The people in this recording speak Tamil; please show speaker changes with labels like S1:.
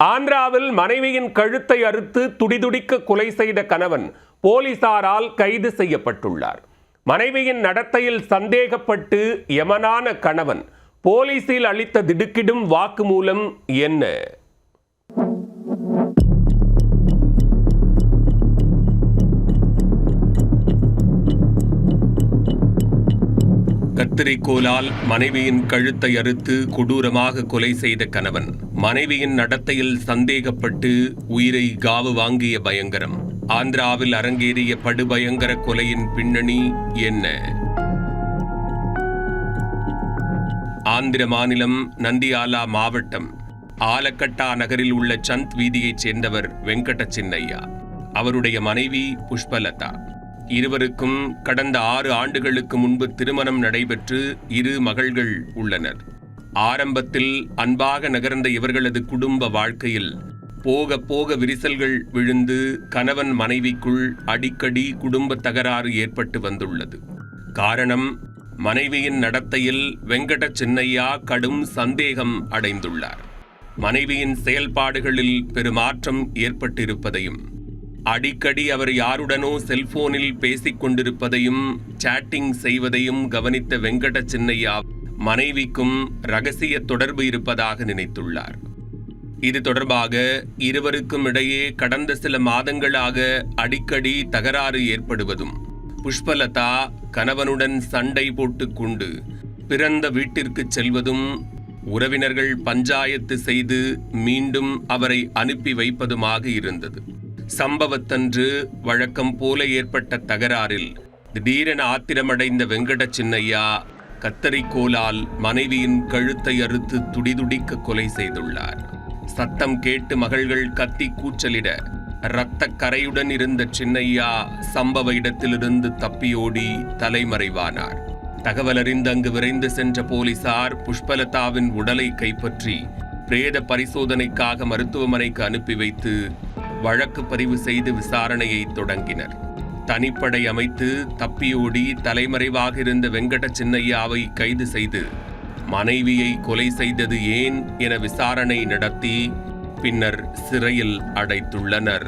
S1: ஆந்திராவில் மனைவியின் கழுத்தை அறுத்து துடிதுடிக்க கொலை செய்த கணவன் போலீசாரால் கைது செய்யப்பட்டுள்ளார். மனைவியின் நடத்தையில் சந்தேகப்பட்டு யமனான கணவன் போலீசில் அளித்த திடுக்கிடும் வாக்குமூலம் என்ன? கத்தரிக்கோலால் மனைவியின் கழுத்தை அறுத்து கொடூரமாக கொலை செய்த கணவன் மனைவியின் நடத்தையில் சந்தேகப்பட்டு உயிரை காவு வாங்கிய பயங்கரம். ஆந்திராவில் அரங்கேறிய படுபயங்கர கொலையின் பின்னணி என்ன? ஆந்திர மாநிலம் நந்தியாலா மாவட்டம் ஆலக்கட்டா நகரில் உள்ள சந்த் வீதியைச் சேர்ந்தவர் வெங்கட சின்னையா. அவருடைய மனைவி புஷ்பலதா. இருவருக்கும் கடந்த 6 ஆண்டுகளுக்கு முன்பு திருமணம் நடைபெற்று 2 மகள்கள் உள்ளனர். ஆரம்பத்தில் அன்பாக நகர்ந்த இவர்களது குடும்ப வாழ்க்கையில் போக போக விரிசல்கள் விழுந்து கணவன் மனைவிக்குள் அடிக்கடி குடும்ப தகராறு ஏற்பட்டு வந்துள்ளது. காரணம், மனைவியின் நடத்தையில் வெங்கட சின்னையா கடும் சந்தேகம் அடைந்துள்ளார். மனைவியின் செயல்பாடுகளில் பெருமாற்றம் ஏற்பட்டிருப்பதையும், அடிக்கடி அவர் யாருடனோ செல்போனில் பேசிக் கொண்டிருப்பதையும் சாட்டிங் செய்வதையும் கவனித்த வெங்கட சின்னையா மனைவிக்கும் இரகசிய தொடர்பு இருப்பதாக நினைத்துள்ளார். இது தொடர்பாக இருவருக்கும் இடையே கடந்த சில மாதங்களாக அடிக்கடி தகராறு ஏற்படுவதும், புஷ்பலதா கணவனுடன் சண்டை போட்டுக்கொண்டு பிறந்த வீட்டிற்கு செல்வதும், உறவினர்கள் பஞ்சாயத்து செய்து மீண்டும் அவரை அனுப்பி வைப்பதுமாக இருந்தது. சம்பவத்தன்று வழக்கம் போல ஏற்பட்ட தகராறில் திடீரென ஆத்திரமடைந்த வெங்கட சின்னையா கத்தரிக்கோலால் மனைவியின் கழுத்தை அறுத்து துடிதுடிக்க கொலை செய்துள்ளார். சத்தம் கேட்டு மகள்கள் கத்தி கூச்சலிட இரத்த கரையுடன் இருந்த சின்னையா சம்பவ இடத்திலிருந்து தப்பியோடி தலைமறைவானார். தகவல் அறிந்து அங்கு விரைந்து சென்ற போலீசார் புஷ்பலதாவின் உடலை கைப்பற்றி பிரேத பரிசோதனைக்காக மருத்துவமனைக்கு அனுப்பி வைத்து வழக்கு பதிவு செய்து விசாரணையை தொடங்கினர். தனிப்படை அமைத்து தப்பியோடி தலைமறைவாக இருந்த வெங்கட சின்னையாவை கைது செய்து மனைவியை கொலை செய்தது ஏன் என விசாரணை நடத்தி பின்னர் சிறையில் அடைத்துள்ளனர்.